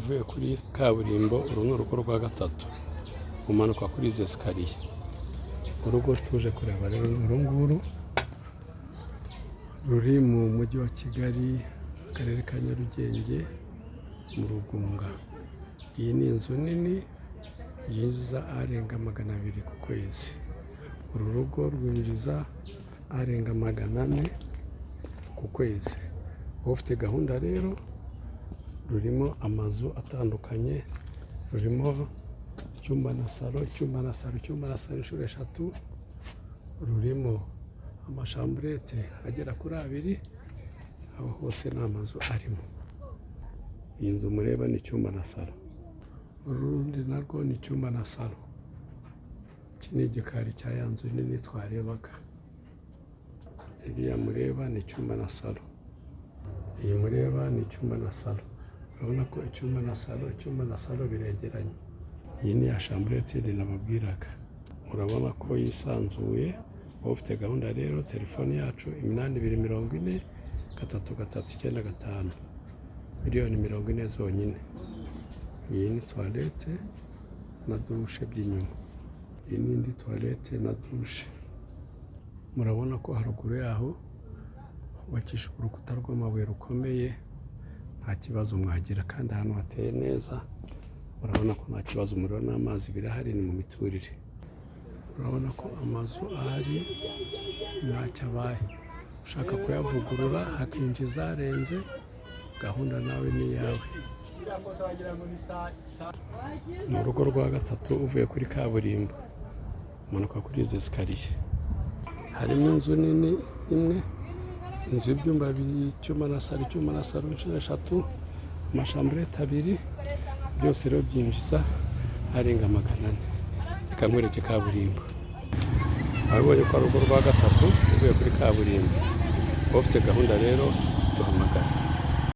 uvuye kuri kaburimbo, uru ni urugo rwa gatatu umanuka kuri izi esikariye. Urugo tuje kureba rero ni uru nguru, ruri mu mujyi wa Kigali, akarere ka Nyarugenge, mu Rugunga. Iyi ni inzu nini yinjiza arenga 200 ku kwezi. Uru rugo rwinjiza arenga 400 ku kwezi. Ufite gahunda rero, rurimo amazu atandukanye, rurimo icyumba na salo inshuro 3, rurimo amashamburete agera kuri 2, aho hose ni amazu arimo. Iyi nzu mureba ni icyumba na salo, urundi narwo ni icyumba na salo. Iki ni igikari cya ya nzu nini twarebaga. Iriya mureba ni icyumba na salo, iyi mureba ni icyumba na salo. Urabona ko icyumba na salo biregeranye. Iyi ni ya shamburete nababwiraga. Urabona ko yisanzuye. Ufite gahunda rero, telefone yacu 8240 3395, miliyoni 40 zonyine. Iyi ni toilette na dushe by'inyuma. Iyi ni indi toilette na dushe. Murabona ko haruguru yaho hubakishijwe urukuta rw'amabuye rukomeye, nta kibazo mwagira, kandi ahantu hateye neza. Urabona ko nta kibazo, umuriro n'amazi birahari, ni mu miturire. Urabona ko amazu ahari ntacyo abaye. Ushaka kuyavugurura hakinjiza arenze, gahunda nawe ni iyawe. Ni urugo rwa gatatu uvuye kuri kaburimbo, umanuka kuri izi esikariye. Harimo inzu nini imwe, inzu y'ibyumba 2, icyumba na salo inshuro 3, amashamburete 2, byose rero byinjiza arenga 400. Reka nkwereke kaburimbo. Abonye ko ari urugo rwa gatatu uvuye kuri kaburimbo. Ufite gahunda rero duhamagara.